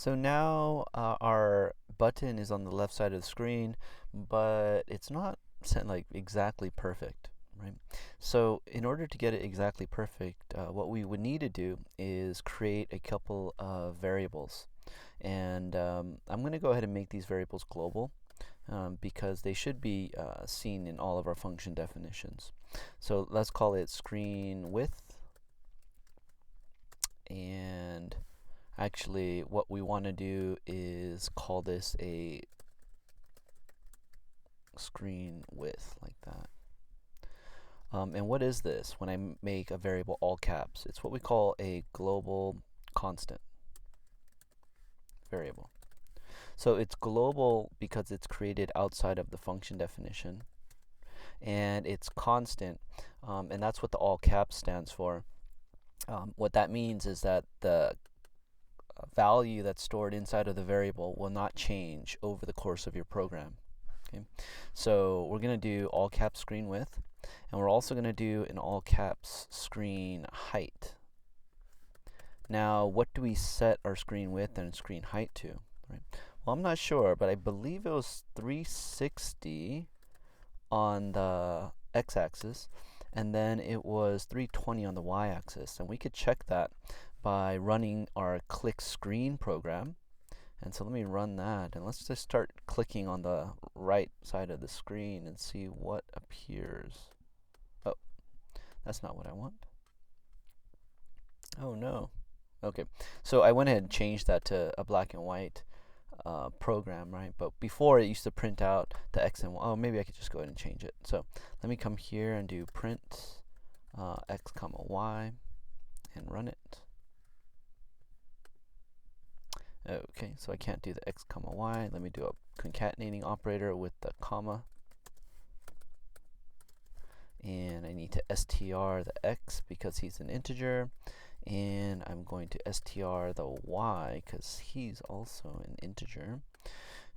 So now our button is on the left side of the screen, but it's not set like exactly perfect, right? So in order to get it exactly perfect, what we would need to do is create a couple of variables. And I'm going to go ahead and make these variables global because they should be seen in all of our function definitions. So let's call it screen width, and actually, what we want to do is call this a screen width, like that. And what is this when I make a variable all caps? It's what we call a global constant variable. So it's global because it's created outside of the function definition, and it's constant, and that's what the all caps stands for. What that means is that the value that's stored inside of the variable will not change over the course of your program. Okay, so we're going to do all caps screen width, and we're also going to do an all caps screen height. Now, what do we set our screen width and screen height to? Right? Well, I'm not sure, but I believe it was 360 on the x-axis, and then it was 320 on the y-axis, and we could check that by running our click screen program. And so let me run that, and let's just start clicking on the right side of the screen and see what appears. Oh, that's not what I want. Oh no. Okay, so I went ahead and changed that to a black and white program, right? But before it used to print out the x and y. Oh, maybe I could just go ahead and change it. So let me come here and do print x comma y and run it. Okay, so I can't do the x comma y. Let me do a concatenating operator with the comma. And I need to str the x because he's an integer. And I'm going to str the y because he's also an integer.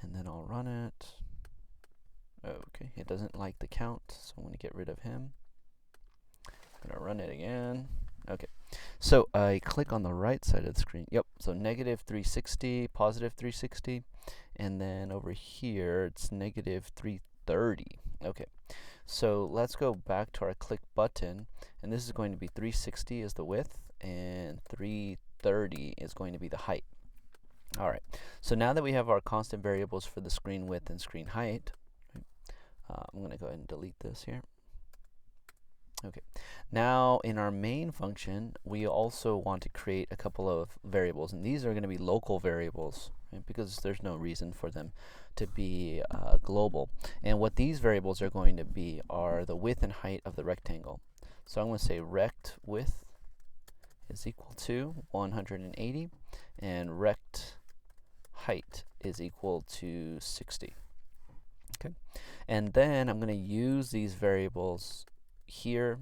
And then I'll run it. Okay, it doesn't like the count, so I'm going to get rid of him. I'm going to run it again. Okay, so I click on the right side of the screen. Yep, so negative 360, positive 360, and then over here it's negative 330. Okay, so let's go back to our click button, and this is going to be 360 is the width, and 330 is going to be the height. All right, so now that we have our constant variables for the screen width and screen height, I'm going to go ahead and delete this here. Okay, now in our main function, we also want to create a couple of variables, and these are going to be local variables, right, because there's no reason for them to be global. And what these variables are going to be are the width and height of the rectangle. So I'm going to say rect width is equal to 180, and rect height is equal to 60. Okay, and then I'm going to use these variables here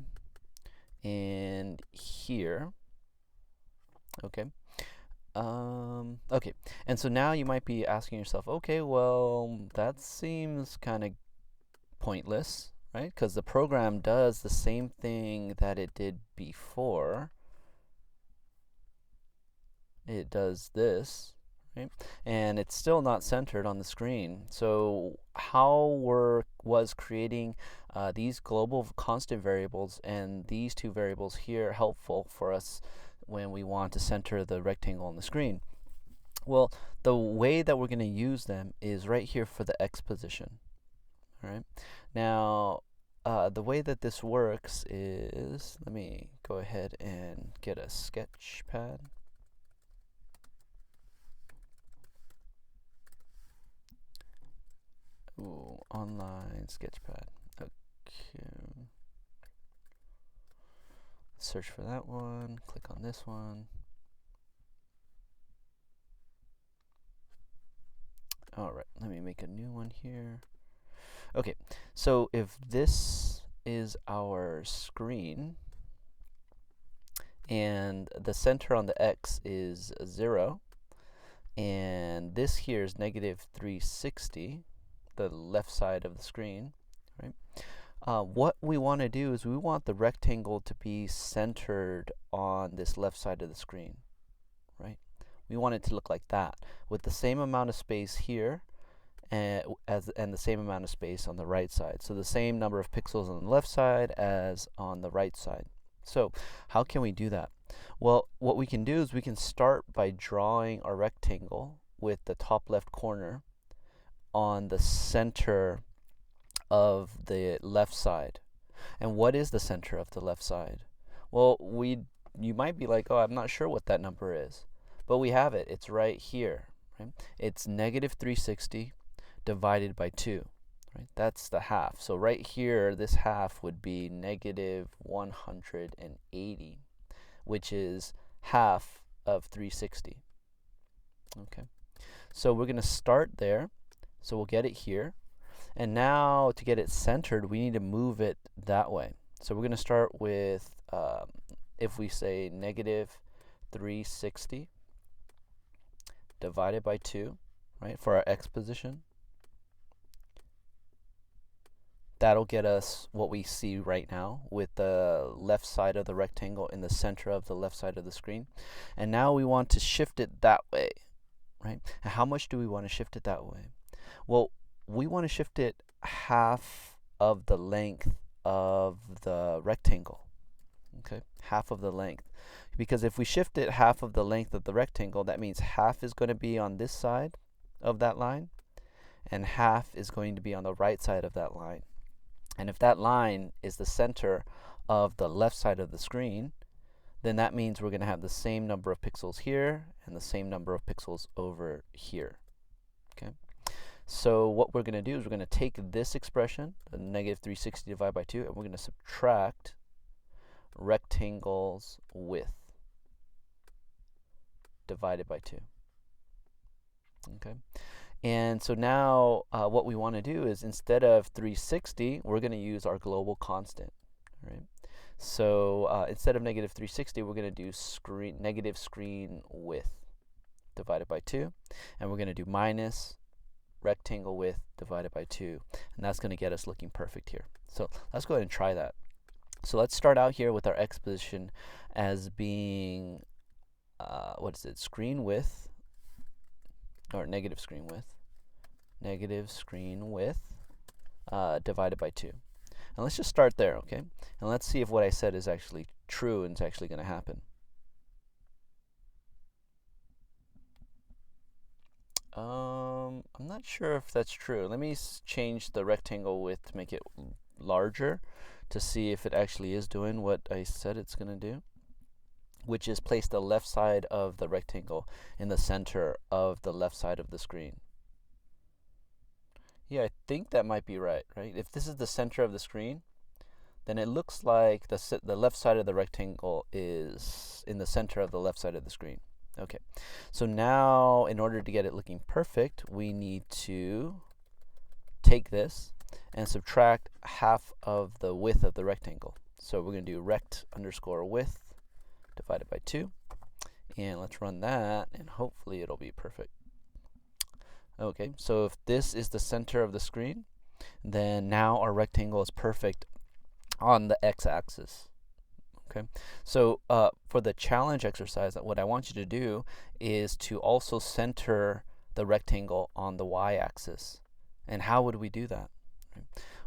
and here. Okay. Okay, and so now you might be asking yourself, okay, well, that seems kind of pointless, right? Because the program does the same thing that it did before. It does this, right? And it's still not centered on the screen. So how was creating these global constant variables and these two variables here helpful for us when we want to center the rectangle on the screen? Well, the way that we're going to use them is right here for the x position. All right. Now, the way that this works is, let me go ahead and get a sketch pad. Ooh, online sketchpad. Okay. Search for that one. Click on this one. All right, let me make a new one here. Okay, so if this is our screen and the center on the x is 0, and this here is negative 360, the left side of the screen, right? What we want to do is we want the rectangle to be centered on this left side of the screen, right? We want it to look like that, with the same amount of space here and the same amount of space on the right side. So the same number of pixels on the left side as on the right side. So how can we do that? Well, what we can do is we can start by drawing our rectangle with the top left corner on the center of the left side. And what is the center of the left side? Well, you might be like, oh, I'm not sure what that number is. But we have it. It's right here. Right? It's negative 360 divided by 2. Right? That's the half. So right here, this half would be negative 180, which is half of 360. Okay. So we're going to start there. So we'll get it here. And now to get it centered, we need to move it that way. So we're going to start with, if we say negative 360 divided by 2, right, for our x position. That'll get us what we see right now with the left side of the rectangle in the center of the left side of the screen. And now we want to shift it that way, right? And how much do we want to shift it that way? Well, we want to shift it half of the length of the rectangle, okay? Half of the length. Because if we shift it half of the length of the rectangle, that means half is going to be on this side of that line, and half is going to be on the right side of that line. And if that line is the center of the left side of the screen, then that means we're going to have the same number of pixels here and the same number of pixels over here. Okay. So what we're going to do is we're going to take this expression, the negative 360 divided by 2, and we're going to subtract rectangle's width divided by 2. Okay. And so now what we want to do is, instead of 360, we're going to use our global constant. Right? So instead of negative 360, we're going to do negative screen width divided by 2. And we're going to do minus rectangle width divided by 2. And that's going to get us looking perfect here. So let's go ahead and try that. So let's start out here with our x position as being, screen width, or negative screen width divided by 2. And let's just start there, okay? And let's see if what I said is actually true and it's actually going to happen. I'm not sure if that's true. Let me change the rectangle width to make it larger to see if it actually is doing what I said it's going to do, which is place the left side of the rectangle in the center of the left side of the screen. Yeah, I think that might be right? If this is the center of the screen, then it looks like the left side of the rectangle is in the center of the left side of the screen. Okay, so now in order to get it looking perfect, we need to take this and subtract half of the width of the rectangle. So we're going to do rect underscore width divided by 2. And let's run that, and hopefully it'll be perfect. Okay, so if this is the center of the screen, then now our rectangle is perfect on the x-axis. Okay, so for the challenge exercise, what I want you to do is to also center the rectangle on the y-axis. And how would we do that?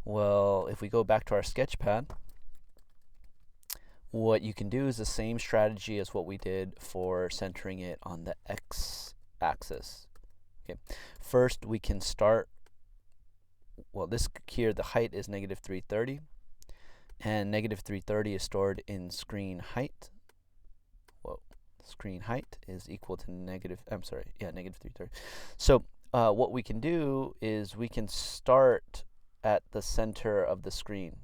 Well, if we go back to our sketchpad, what you can do is the same strategy as what we did for centering it on the x-axis. Okay, first we can start, well, this here, the height is negative 330, and negative 330 is stored in screen height. Whoa, screen height is equal to negative 330. So what we can do is we can start at the center of the screen.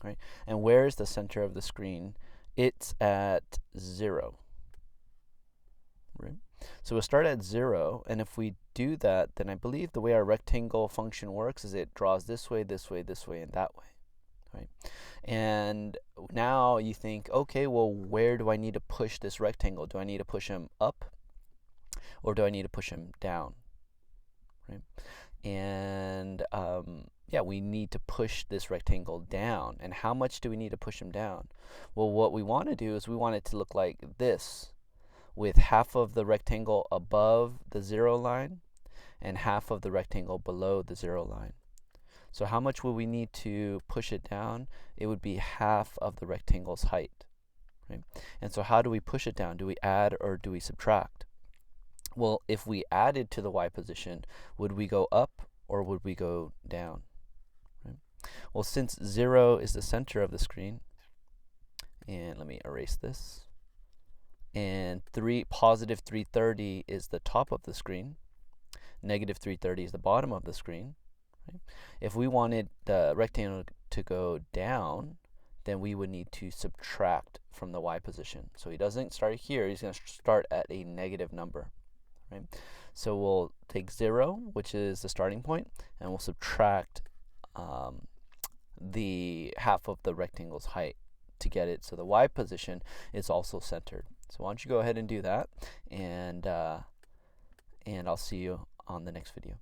Right? And where is the center of the screen? It's at 0. Right? So we'll start at 0, and if we do that, then I believe the way our rectangle function works is it draws this way, this way, this way, and that way. Right? And now you think, okay, well, where do I need to push this rectangle? Do I need to push him up, or do I need to push him down? Right? And yeah, we need to push this rectangle down. And how much do we need to push him down? Well, what we want to do is we want it to look like this. with half of the rectangle above the 0 line and half of the rectangle below the 0 line. So how much would we need to push it down? It would be half of the rectangle's height. Right? And so how do we push it down? Do we add or do we subtract? Well, if we added to the y position, would we go up or would we go down? Right? Well, since 0 is the center of the screen, and let me erase this, and positive 330 is the top of the screen, negative 330 is the bottom of the screen. Right? If we wanted the rectangle to go down, then we would need to subtract from the y position. So he doesn't start here, he's going to start at a negative number. Right? So we'll take 0, which is the starting point, and we'll subtract the half of the rectangle's height to get it so the y position is also centered. So why don't you go ahead and do that, and I'll see you on the next video.